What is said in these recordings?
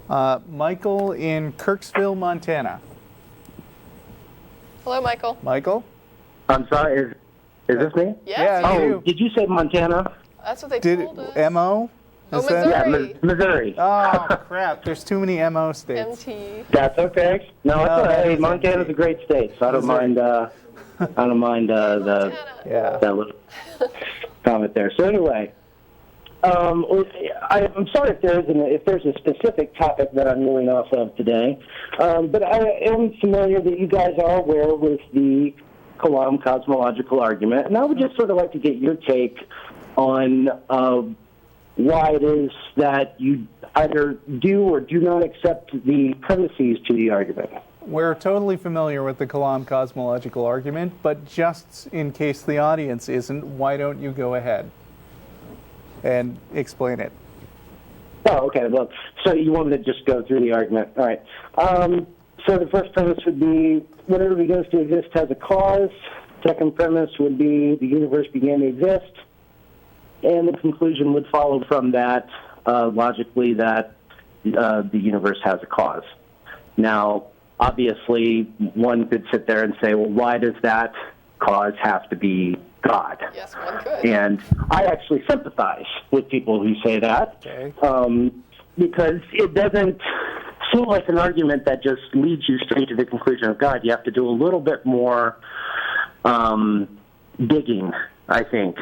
Michael in Kirksville, Montana. Hello, Michael. Michael? I'm sorry, is this me? Yes. Yeah, Oh, you. did you say Montana? That's what they told us. M.O.? Oh, Is that- Missouri. Yeah, Missouri. Oh, crap. There's too many M.O. states. MT. That's okay. No, it's all that right. is Montana's empty. a great state, so I don't mind. I don't mind the Yeah. that little comment there. So anyway, I'm sorry if there's a specific topic that I'm moving off of today, but I am familiar that you guys are aware with the Kalam Cosmological argument, and I would just sort of like to get your take on why it is that you either do or do not accept the premises to the argument. We're totally familiar with the Kalam Cosmological argument, but just in case the audience isn't, why don't you go ahead and explain it? Oh, okay. Well, so you want me to just go through the argument. All right. So the first premise would be whatever begins to exist has a cause. Second premise would be the universe began to exist. And the conclusion would follow from that, logically, that the universe has a cause. Now, obviously, one could sit there and say, well, why does that cause have to be God? Yes, one could. And I actually sympathize with people who say that, Okay. Because it doesn't seem like an argument that just leads you straight to the conclusion of God. You have to do a little bit more digging, I think.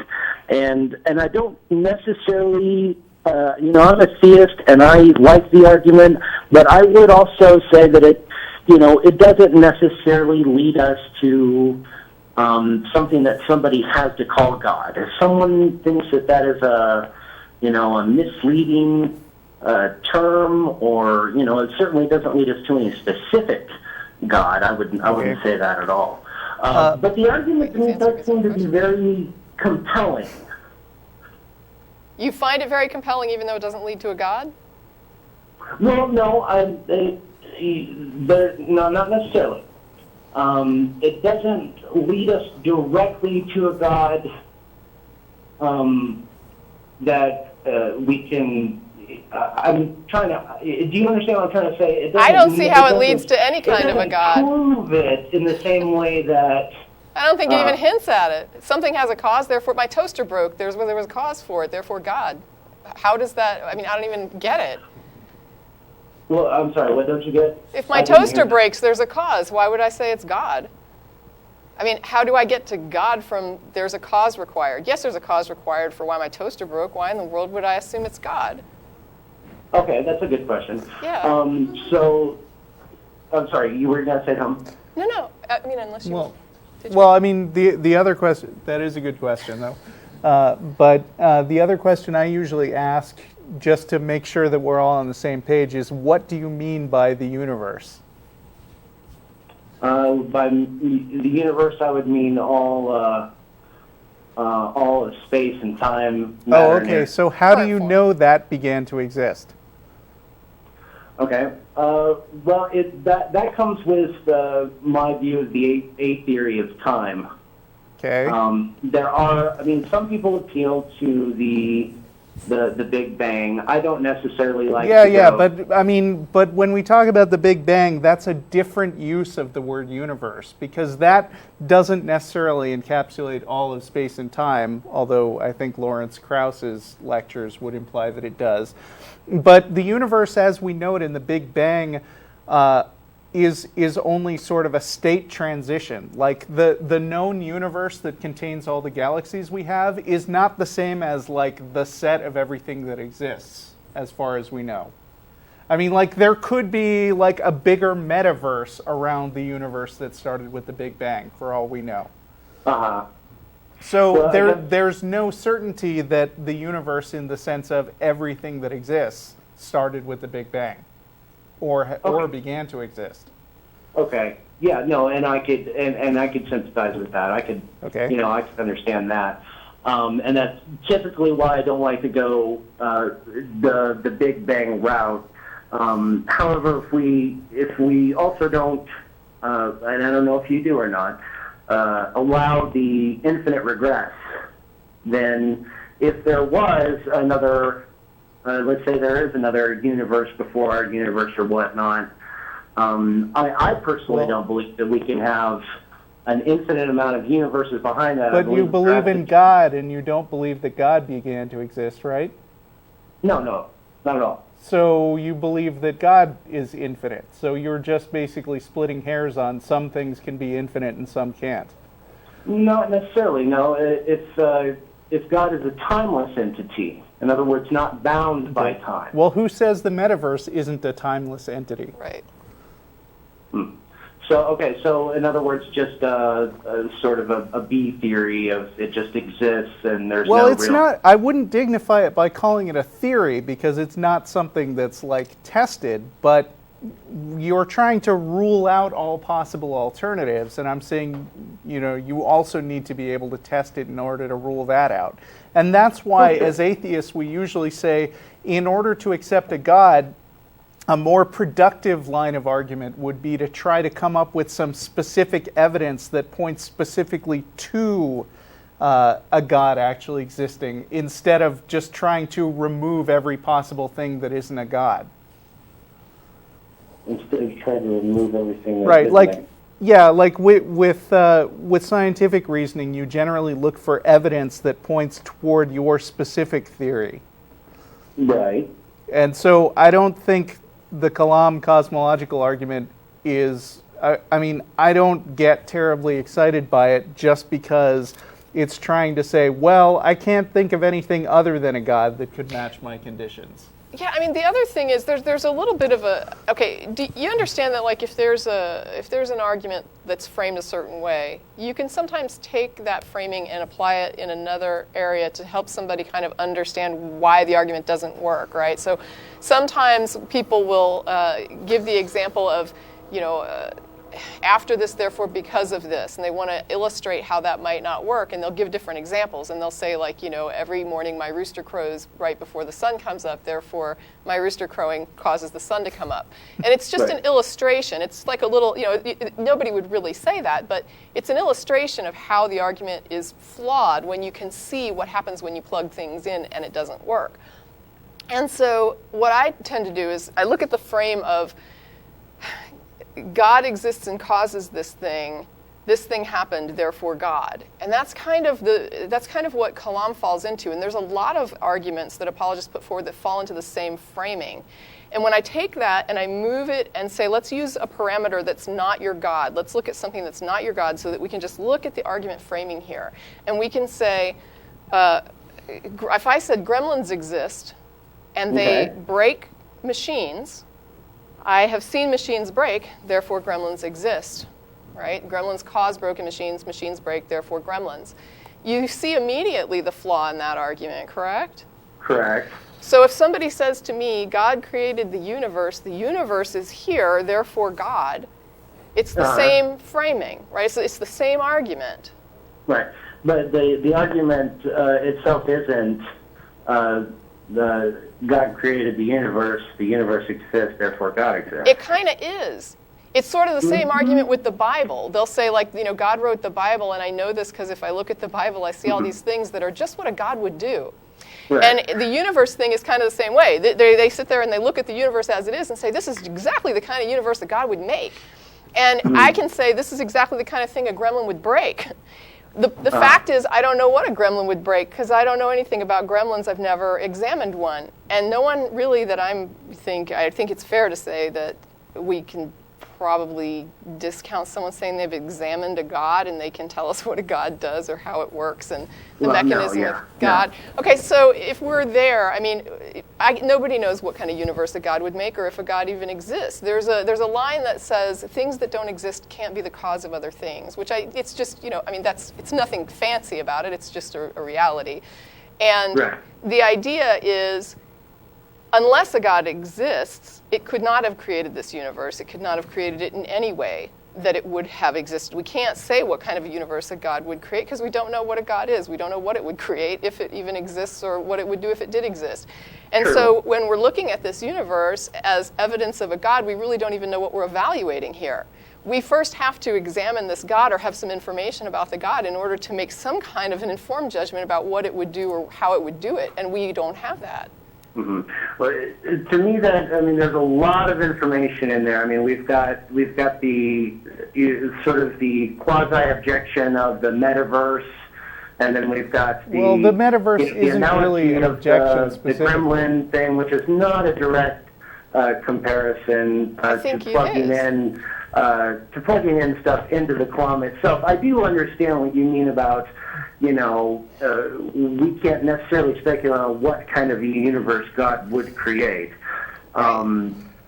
And I don't necessarily, I'm a theist and I like the argument, but I would also say that it doesn't necessarily lead us to something that somebody has to call God. If someone thinks that is a misleading term, or it certainly doesn't lead us to any specific God, I wouldn't say that at all. But the argument to me does seem to be very compelling. You find it very compelling, even though it doesn't lead to a God? Well, no, no, not necessarily. It doesn't lead us directly to a God that we can. I'm trying to. Do you understand what I'm trying to say? I don't see how it leads to any kind of a God. It doesn't prove it in the same way that. I don't think it even hints at it. Something has a cause, therefore my toaster broke. There was a cause for it, therefore God. How does that? I mean, I don't even get it. Well, I'm sorry. What don't you get? If my toaster breaks, there's a cause. Why would I say it's God? I mean, how do I get to God from there's a cause required? Yes, there's a cause required for why my toaster broke. Why in the world would I assume it's God? Okay, that's a good question. Yeah. So, I'm sorry. You were going to say something? No. I mean, unless you. Well, I mean, the other question, that is a good question, though. But the other question I usually ask, just to make sure that we're all on the same page, is what do you mean by the universe? By the universe, I would mean all of space and time. Oh, okay. So how do you know that began to exist? Okay. Well, that comes with my view of the A theory of time. Okay. Some people appeal to the Big Bang. I don't necessarily like. But when we talk about the Big Bang, that's a different use of the word universe, because that doesn't necessarily encapsulate all of space and time, although I think Lawrence Krauss's lectures would imply that it does. But the universe, as we know it in the Big Bang, is only sort of a state transition. Like the known universe that contains all the galaxies we have is not the same as like the set of everything that exists, as far as we know. I mean, like there could be like a bigger metaverse around the universe that started with the Big Bang, for all we know. Uh-huh. So there's no certainty that the universe, in the sense of everything that exists, started with the Big Bang, or began to exist. Okay. Yeah. No. And I could sympathize with that. I could. Okay. I could understand that. And that's typically why I don't like to go the Big Bang route. However, if we also don't, and I don't know if you do or not, allow the infinite regress, then if there was another let's say there is another universe before our universe or whatnot. I personally don't believe that we can have an infinite amount of universes behind that. But you believe in God, and you don't believe that God began to exist, right? No, not at all. So you believe that God is infinite. So you're just basically splitting hairs on some things can be infinite and some can't. Not necessarily, no. If God is a timeless entity, in other words, not bound by time. Well, who says the metaverse isn't a timeless entity? Right. So in other words, just a sort of a B theory of it just exists and there's well, no it's real... not. I wouldn't dignify it by calling it a theory because it's not something that's like tested, but you're trying to rule out all possible alternatives, and I'm saying, you also need to be able to test it in order to rule that out. And that's why, as atheists, we usually say, in order to accept a God, a more productive line of argument would be to try to come up with some specific evidence that points specifically to a God actually existing, instead of just trying to remove every possible thing that isn't a God. Instead of trying to remove everything. Right, like with scientific reasoning, you generally look for evidence that points toward your specific theory. Right. And so I don't think the Kalam Cosmological argument is, I don't get terribly excited by it just because it's trying to say, well, I can't think of anything other than a God that could match my conditions. Yeah, the other thing is there's a little bit of a, okay, do you understand that, like, if there's an argument that's framed a certain way, you can sometimes take that framing and apply it in another area to help somebody kind of understand why the argument doesn't work, right? So sometimes people will give the example of, after this, therefore, because of this, and they want to illustrate how that might not work, and they'll give different examples, and they'll say, like, every morning my rooster crows right before the sun comes up, therefore my rooster crowing causes the sun to come up. And it's just an illustration. It's like a little, nobody would really say that, but it's an illustration of how the argument is flawed when you can see what happens when you plug things in and it doesn't work. And so what I tend to do is I look at the frame of God exists and causes this thing happened, therefore God. And that's kind of what Kalam falls into. And there's a lot of arguments that apologists put forward that fall into the same framing. And when I take that and I move it and say, let's use a parameter that's not your God. Let's look at something that's not your God so that we can just look at the argument framing here. And we can say, if I said gremlins exist and they break machines, I have seen machines break, therefore gremlins exist, right? Gremlins cause broken machines, machines break, therefore gremlins. You see immediately the flaw in that argument, correct? Correct. So if somebody says to me, God created the universe is here, therefore God, it's the same framing, right? So it's the same argument. Right. But the argument itself isn't the God created the universe exists, therefore God exists. It kind of is. It's sort of the same argument with the Bible. They'll say, like, God wrote the Bible, and I know this because if I look at the Bible, I see all these things that are just what a God would do. Right. And the universe thing is kind of the same way. They sit there and they look at the universe as it is and say, this is exactly the kind of universe that God would make. And I can say, this is exactly the kind of thing a gremlin would break. The fact is, I don't know what a gremlin would break because I don't know anything about gremlins. I've never examined one. And no one really that I think it's fair to say that we can probably discount someone saying they've examined a God and they can tell us what a God does or how it works and the mechanism of God. No. Okay, so if we're there, nobody knows what kind of universe a God would make or if a God even exists. There's a line that says things that don't exist can't be the cause of other things, which it's just, it's nothing fancy about it. It's just a reality. And the idea is, unless a God exists, it could not have created this universe. It could not have created it in any way that it would have existed. We can't say what kind of a universe a God would create because we don't know what a God is. We don't know what it would create, if it even exists, or what it would do if it did exist. And so when we're looking at this universe as evidence of a God, we really don't even know what we're evaluating here. We first have to examine this God or have some information about the God in order to make some kind of an informed judgment about what it would do or how it would do it, and we don't have that. Well, to me, there's a lot of information in there. I mean, we've got the sort of the quasi objection of the metaverse, and then we've got the the metaverse isn't really an objection the specifically. Gremlin thing, which is not a direct comparison to plugging in stuff into the Kalam itself. I do understand what you mean about, we can't necessarily speculate on what kind of a universe God would create.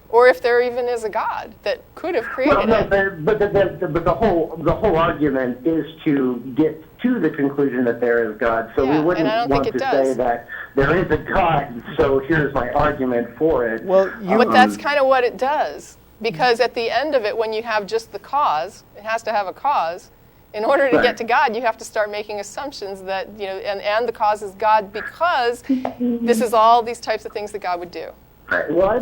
Or if there even is a God that could have created it. But the whole argument is to get to the conclusion that there is God. So we wouldn't want to say that there is a God, so here's my argument for it. Well, but that's kind of what it does. Because at the end of it, when you have just the cause, it has to have a cause. In order to get to God, you have to start making assumptions that, and the cause is God because this is all these types of things that God would do. Right. Well, I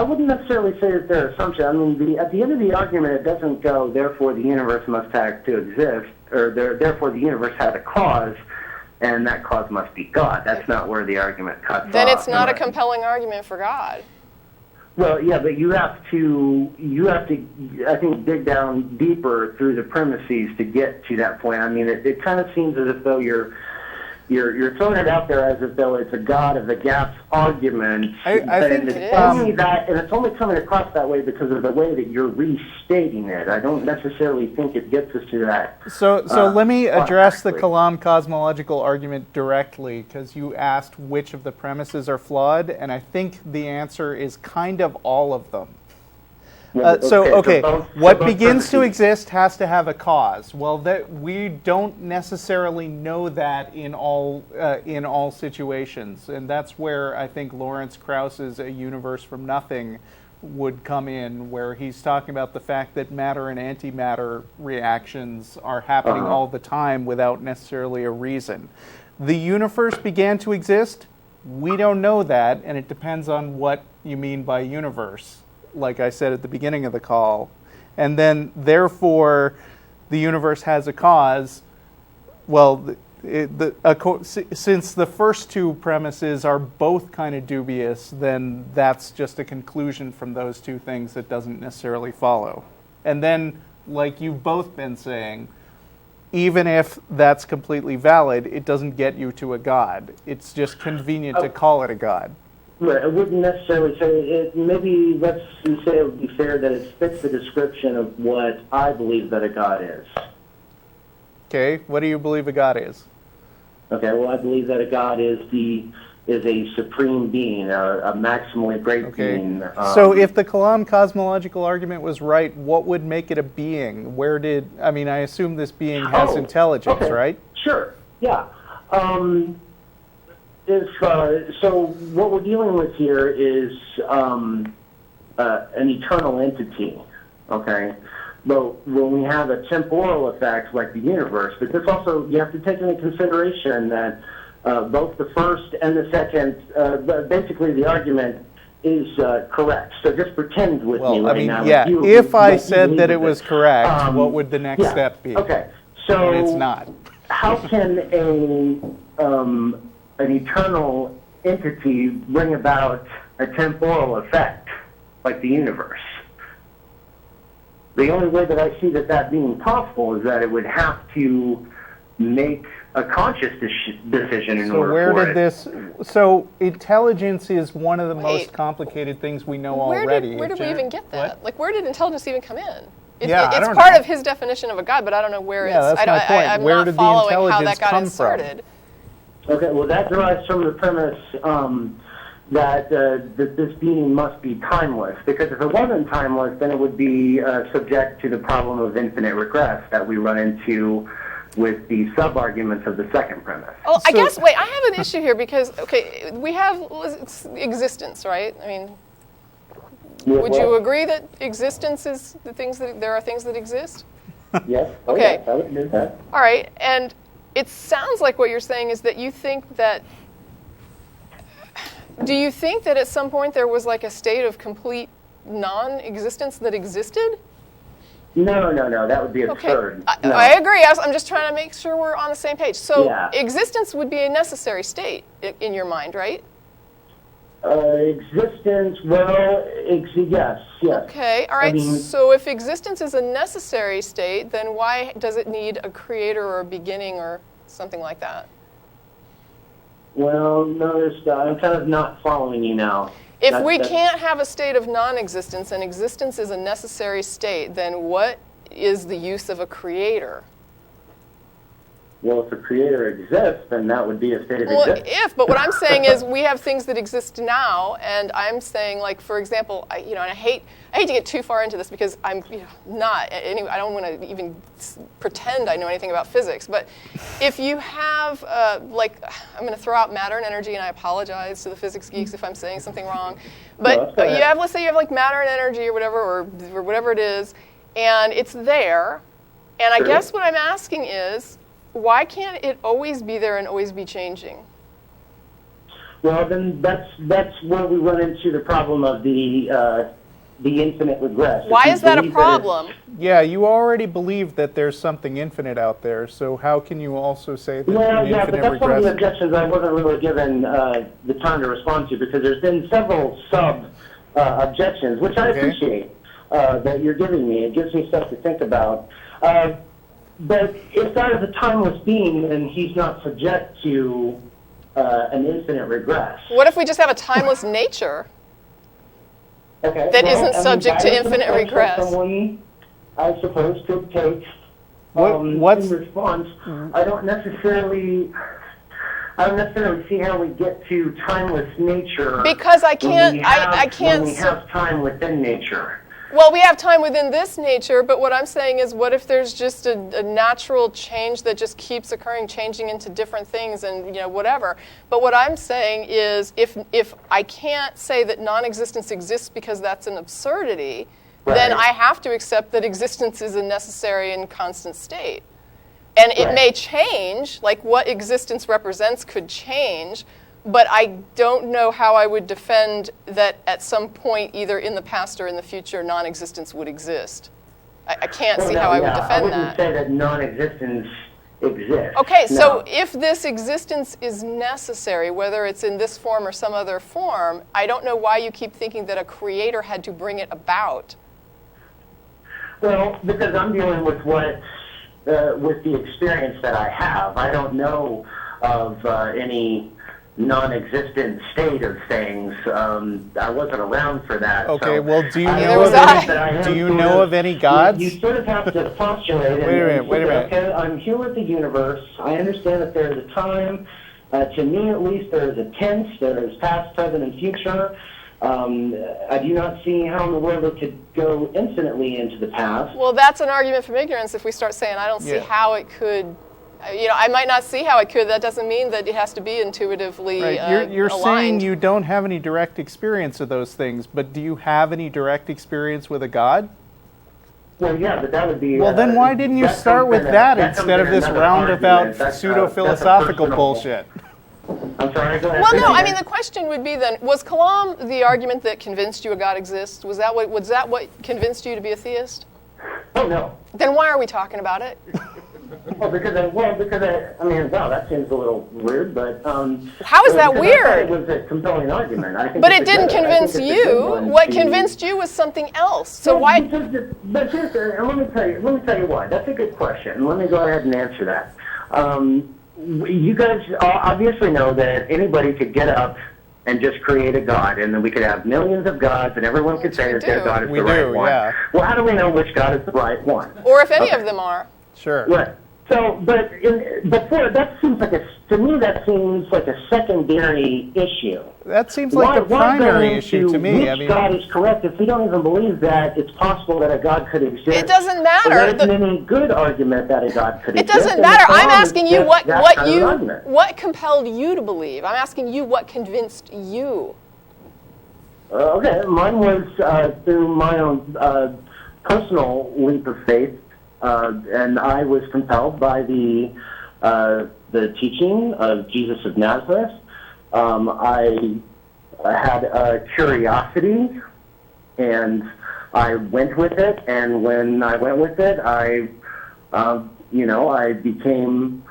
wouldn't necessarily say that they're assumption. I mean, at the end of the argument, it doesn't go, therefore the universe must have to exist, or therefore the universe has a cause, and that cause must be God. That's not where the argument cuts off. Then it's not a compelling argument for God. Well, yeah, but you have to, I think, dig down deeper through the premises to get to that point. I mean, it kind of seems as if though you're throwing it out there as if though it's a God of the gaps argument. I think it's only that, and it's only coming across that way because of the way that you're restating it. I don't necessarily think it gets us to that. So let me address the Kalam Cosmological argument directly, because you asked which of the premises are flawed, and I think the answer is kind of all of them. What begins to exist has to have a cause. Well, we don't necessarily know that in all situations, and that's where I think Lawrence Krauss's A Universe from Nothing would come in, where he's talking about the fact that matter and antimatter reactions are happening all the time without necessarily a reason. The universe began to exist. We don't know that, and it depends on what you mean by universe, like I said at the beginning of the call. And then, therefore, the universe has a cause. Well, since the first two premises are both kind of dubious, then that's just a conclusion from those two things that doesn't necessarily follow. And then, like you've both been saying, even if that's completely valid, it doesn't get you to a God. It's just convenient to call it a God. Right. I wouldn't necessarily say it. Maybe let's say it would be fair that it fits the description of what I believe that a God is. Okay. What do you believe a God is? Okay. Well, I believe that a God is a supreme being, a maximally great being. So if the Kalam cosmological argument was right, what would make it a being? I assume this being has intelligence, right? Sure. Yeah. So what we're dealing with here is an eternal entity, okay? But when we have a temporal effect like the universe, but this also, you have to take into consideration that both the first and the second, basically the argument is correct. So just pretend with me right now. Yeah, if I said that it was correct, what would the next step be? Okay, so and it's not. How can an eternal entity bring about a temporal effect like the universe? The only way that I see that being possible is that it would have to make a conscious decision in order for it. So intelligence is one of the most complicated things we know already. Where did we even get that? What? Like, where did intelligence even come in? It's part of his definition of a God, but I don't know where that's my point. I'm where not did the following how intelligence that got come inserted. Okay, well, that derives from the premise that this being must be timeless, because if it wasn't timeless, then it would be subject to the problem of infinite regress that we run into with the sub-arguments of the second premise. Oh, I guess, wait, I have an issue here because, we have existence, right? I mean, would you agree that existence is there are things that exist? Yes. Okay. Yes, I would do that. All right, and it sounds like what you're saying is that you think that, do you think that at some point there was like a state of complete non-existence that existed? No, that would be absurd. Okay. No. I agree. I'm just trying to make sure we're on the same page. So existence would be a necessary state in your mind, right? Existence, well, yes. Okay, all right. I mean, so if existence is a necessary state, then why does it need a creator or a beginning or something like that? well, no, I'm kind of not following you now. If we can't have a state of non-existence and existence is a necessary state, then what is the use of a creator? Well, if a creator exists, then that would be a state of Well, existence. but what I'm saying is we have things that exist now, and I'm saying, like, for example, and I hate to get too far into this because I'm not anyway. I don't want to even pretend I know anything about physics. But if you have I'm going to throw out matter and energy, and I apologize to the physics geeks if I'm saying something wrong. But No, let's say you have like matter and energy or whatever, or whatever it is, and it's there. And I guess what I'm asking is, why can't it always be there and always be changing? Well, then that's where we run into the problem of the infinite regress. Why is that a problem? Yeah, you already believe that there's something infinite out there, so how can you also say that Well, an yeah, but infinite that's one of the regress? objections I wasn't really given the time to respond to, because there's been several objections, which I appreciate that you're giving me. It gives me stuff to think about. But if that is a timeless being, then he's not subject to an infinite regress. What if we just have a timeless nature? Okay. That isn't subject to infinite regress. Someone, I suppose, could take What's in response. I don't necessarily see how we get to timeless nature. Because I can't. When we have time within nature. Well, we have time within this nature, but what I'm saying is, what if there's just a natural change that just keeps occurring, changing into different things and, whatever. But what I'm saying is, if I can't say that non-existence exists because that's an absurdity, then I have to accept that existence is a necessary and constant state. And it may change, like what existence represents could change, but I don't know how I would defend that at some point, either in the past or in the future, non-existence would exist. I can't see how I would defend that. I wouldn't say that non-existence exists. Okay, so if this existence is necessary, whether it's in this form or some other form, I don't know why you keep thinking that a creator had to bring it about. Well, because I'm dealing with with the experience that I have. I don't know of any non-existent state of things. I wasn't around for that. okay? So well, do you Neither know of any gods? You sort of have to postulate. Wait a minute. Okay, I'm here with the universe. I understand that there is a time. To me, at least, there is a tense. There is past, present, and future. I do not see how in the world it could go infinitely into the past. Well, that's an argument from ignorance if we start saying, I don't see how it could. I might not see how it could. That doesn't mean that it has to be intuitively You're aligned. saying you don't have any direct experience of those things, but do you have any direct experience with a god? Well, yeah, but that would be... Well, then why didn't you start with that instead of this roundabout pseudo-philosophical bullshit? I'm sorry, go ahead. Well, no, I mean, the question would be then, was Kalam the argument that convinced you a God exists? Was that what convinced you to be a theist? Oh, no. Then why are we talking about it? Well, because I mean, wow, that seems a little weird, but... How is that weird? I thought it was a compelling argument. I think But it didn't convince you. What convinced you was something else. So why... But seriously, let me tell you why. That's a good question. Let me go ahead and answer that. You guys obviously know that anybody could get up and just create a god, and then we could have millions of gods, and everyone could say that their god is the right one. Yeah. Well, how do we know which god is the right one? Or if any of them are. Sure. Right. So, that seems like to me that seems like a secondary issue. That seems like a primary issue to me. Which God is correct if we don't even believe that it's possible that a God could exist? It doesn't matter. There isn't any good argument that a God could exist. It doesn't matter. I'm asking you what compelled you to believe. I'm asking you what convinced you. Okay, mine was through my own personal leap of faith. And I was compelled by the teaching of Jesus of Nazareth. I had a curiosity, and I went with it. And when I went with it, I became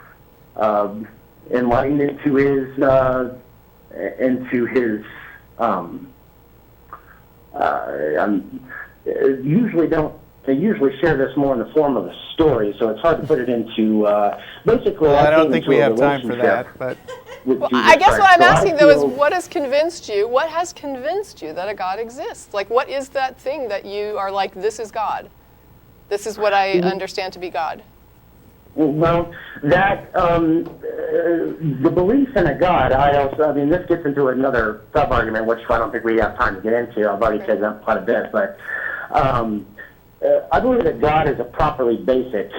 enlightened into his They usually share this more in the form of a story, so it's hard to put it into basically. Well, I don't think we have time for that, but. Well, I guess what I'm asking, though, is what has convinced you that a God exists? Like, what is that thing that you are like, this is God? This is what I understand to be God. Well, that, the belief in a God, I mean, this gets into another sub-argument, which I don't think we have time to get into. I've already said that quite a bit, but I believe that God is a properly basic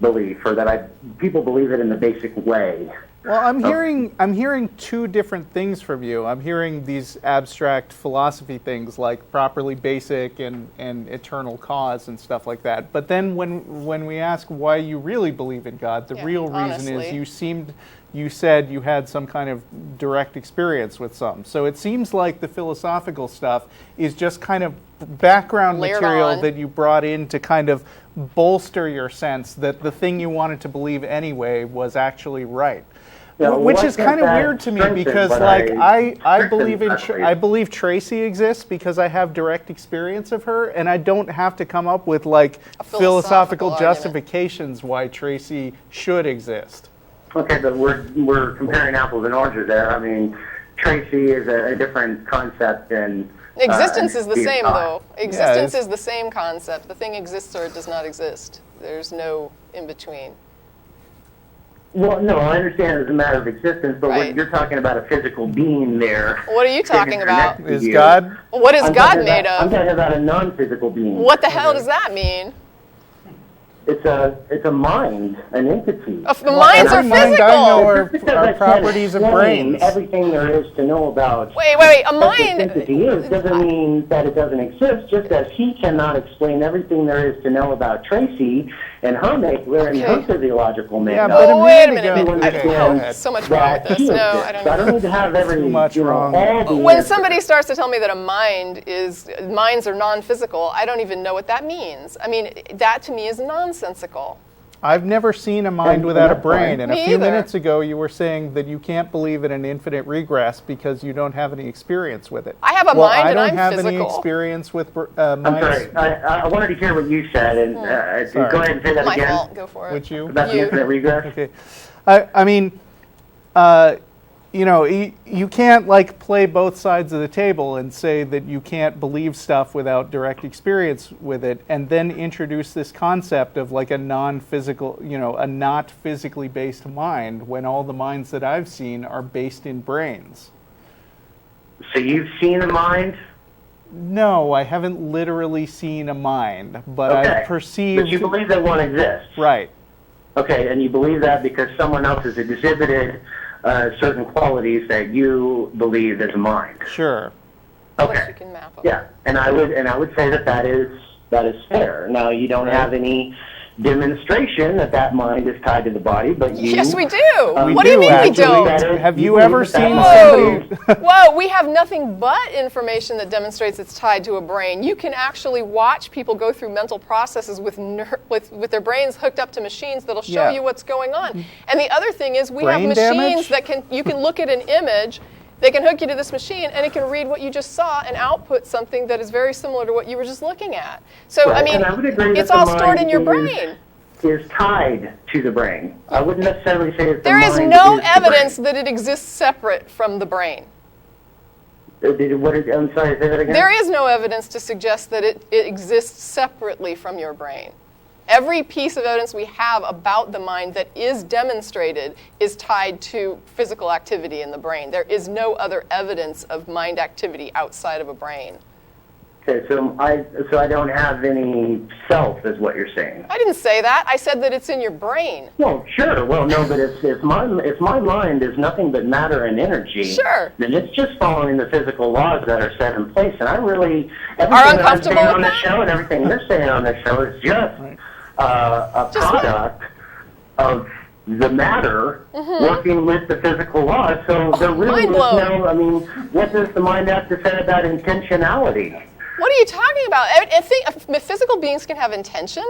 belief, or that people believe it in the basic way. Well, I'm hearing two different things from you. I'm hearing these abstract philosophy things like properly basic and eternal cause and stuff like that. But then when we ask why you really believe in God, the real reason is you said you had some kind of direct experience with some. So it seems like the philosophical stuff is just kind of background material that you brought in to kind of bolster your sense that the thing you wanted to believe anyway was actually right. Yeah, which is kind of weird to me because, like, I believe Tracie exists because I have direct experience of her, and I don't have to come up with like philosophical justifications why Tracie should exist. Okay, but we're comparing apples and oranges there. I mean, Tracie is a different concept than existence is the same, though. Existence is the same concept. The thing exists or it does not exist. There's no in between. Well, no, I understand it's a matter of existence, but when you're talking about a physical being there. What are you talking about? Is God? What is God made of? I'm talking about a non-physical being. What the hell does that mean? It's a mind, an entity. Minds are physical. Are properties of brains. Everything there is to know about. Wait. A mind. Entity doesn't mean that it doesn't exist. Just as he cannot explain everything there is to know about Tracie and her makeup and her physiological makeup. Yeah, but wait a minute. So much wrong with this. No, I don't know. I don't need to have every much wrong. When somebody starts to tell me that minds are non-physical, I don't even know what that means. I mean, that to me is nonsensical. I've never seen a mind without a brain, and a few minutes ago you were saying that you can't believe in an infinite regress because you don't have any experience with it. I have a mind and I'm physical. I don't have any experience with minds. I'm sorry. I wanted to hear what you said, and go ahead and say that again. My fault. Go for it. Would you? About the infinite regress? Okay. I mean, you know, you can't like play both sides of the table and say that you can't believe stuff without direct experience with it, and then introduce this concept of like a non-physical, you know, a not physically based mind when all the minds that I've seen are based in brains. So you've seen a mind? No, I haven't literally seen a mind, but I've perceived. But you believe that one exists? Right. Okay, and you believe that because someone else has exhibited certain qualities that you believe is a mind. Sure. Okay. You can map them. Yeah, and I would say that is fair. Now you don't have any demonstration that mind is tied to the body, but you. Yes, we do. What do you mean we don't? Have you ever seen somebody? Whoa, we have nothing but information that demonstrates it's tied to a brain. You can actually watch people go through mental processes with their brains hooked up to machines that'll show you what's going on. And the other thing is we have machines that you can look at an image. They can hook you to this machine, and it can read what you just saw and output something that is very similar to what you were just looking at. So, I mean, it's all stored in your brain. Is tied to the brain. I wouldn't necessarily say that there is no evidence that it exists separate from the brain. I'm sorry, say that again? There is no evidence to suggest that it exists separately from your brain. Every piece of evidence we have about the mind that is demonstrated is tied to physical activity in the brain. There is no other evidence of mind activity outside of a brain. Okay, so I don't have any self, is what you're saying. I didn't say that. I said that it's in your brain. Well, sure. Well, no, but if my mind is nothing but matter and energy, then it's just following the physical laws that are set in place. And I really everything that I'm saying on the show and everything you're saying on the show is just a product of the matter working with the physical laws. So there really is no. I mean, what does the mind have to say about intentionality? What are you talking about? If physical beings can have intention.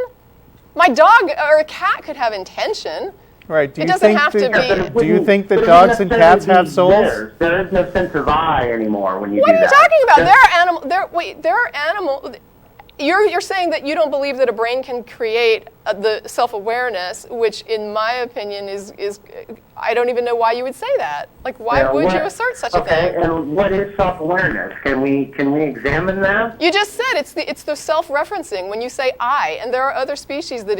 My dog or a cat could have intention. Right. Do It you doesn't think have to that, be. do you think that But it dogs wouldn't and cats have necessarily be souls? theirs. There is no sense of I anymore when you What do are you that. talking about? Just- There are animal. There are animal. You're saying that you don't believe that a brain can create the self-awareness, which, in my opinion, is I don't even know why you would say that. Like, why Yeah, would what- you assert such a Okay, thing? and what is self-awareness? Can we examine that? You just said it's the self-referencing when you say I, and there are other species that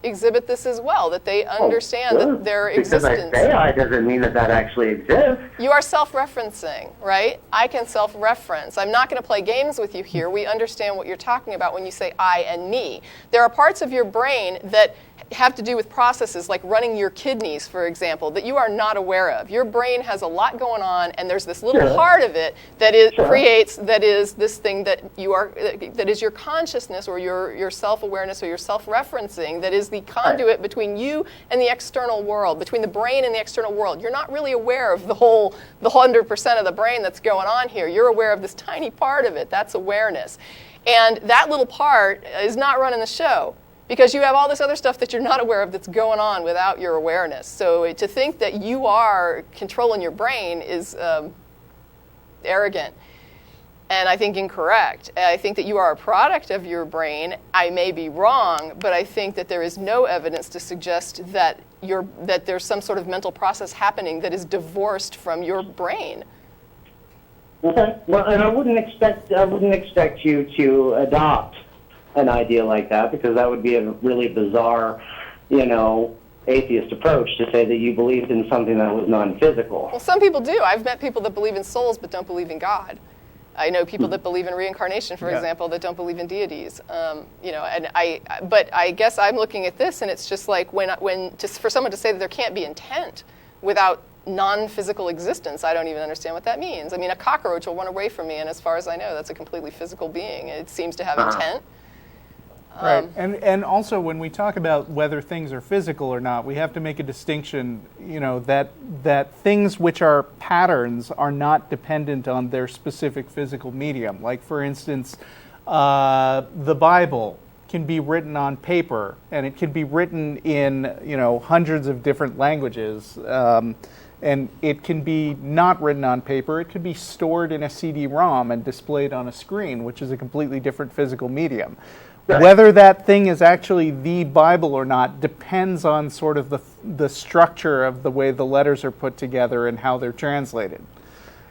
exhibit this as well, that they understand Well, that their because existence. I say I doesn't mean that actually exists. You are self-referencing, right? I can self-reference. I'm not going to play games with you here. We understand what you're talking about when you say I and me. There are parts of your brain that have to do with processes like running your kidneys, for example, that you are not aware of. Your brain has a lot going on, and there's this little Sure. part of it that it Sure. creates, that is this thing that you are, that is your consciousness or your self-awareness or your self-referencing, that is the conduit between you and the external world, between the brain and the external world. You're not really aware of the 100% of the brain that's going on here. You're aware of this tiny part of it. That's awareness. And that little part is not running the show, because you have all this other stuff that you're not aware of that's going on without your awareness. So to think that you are controlling your brain is arrogant, and I think incorrect. I think that you are a product of your brain. I may be wrong, but I think that there is no evidence to suggest that there's some sort of mental process happening that is divorced from your brain. Okay. Well, and I wouldn't expect you to adopt an idea like that, because that would be a really bizarre, atheist approach to say that you believed in something that was non-physical. Well, some people do. I've met people that believe in souls but don't believe in God. I know people that believe in reincarnation, for example, that don't believe in deities. But I guess I'm looking at this, and it's just like for someone to say that there can't be intent without non-physical existence, I don't even understand what that means. I mean, a cockroach will run away from me, and as far as I know, that's a completely physical being. It seems to have intent. Right, and also when we talk about whether things are physical or not, we have to make a distinction, that things which are patterns are not dependent on their specific physical medium. Like, for instance, the Bible can be written on paper, and it can be written in, hundreds of different languages, and it can be not written on paper. It could be stored in a CD-ROM and displayed on a screen, which is a completely different physical medium. Right. Whether that thing is actually the Bible or not depends on sort of the structure of the way the letters are put together and how they're translated.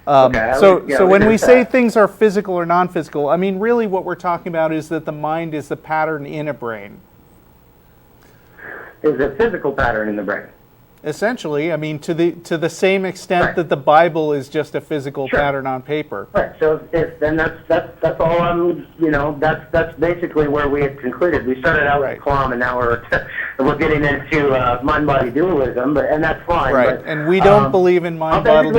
So when we say things are physical or non-physical, I mean, really what we're talking about is that the mind is the pattern in a brain. Is a physical pattern in the brain. Essentially, I mean, to the same extent that the Bible is just a physical pattern on paper. Right. So then that's all I'm. That's basically where we had concluded. We started out with Kalam, and now we're getting into mind-body dualism, and that's fine. Right. But, and we don't believe in mind-body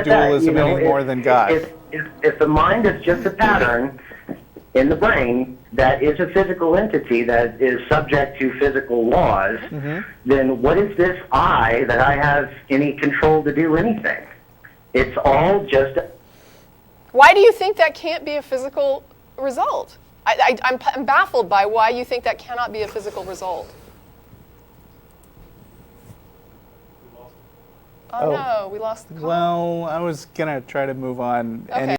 dualism any more than God. If the mind is just a pattern in the brain that is a physical entity that is subject to physical laws, then what is this I that I have any control to do anything? It's all just... Why do you think that can't be a physical result? I'm baffled by why you think that cannot be a physical result. Oh no, we lost the call. Well, I was going to try to move on. Okay.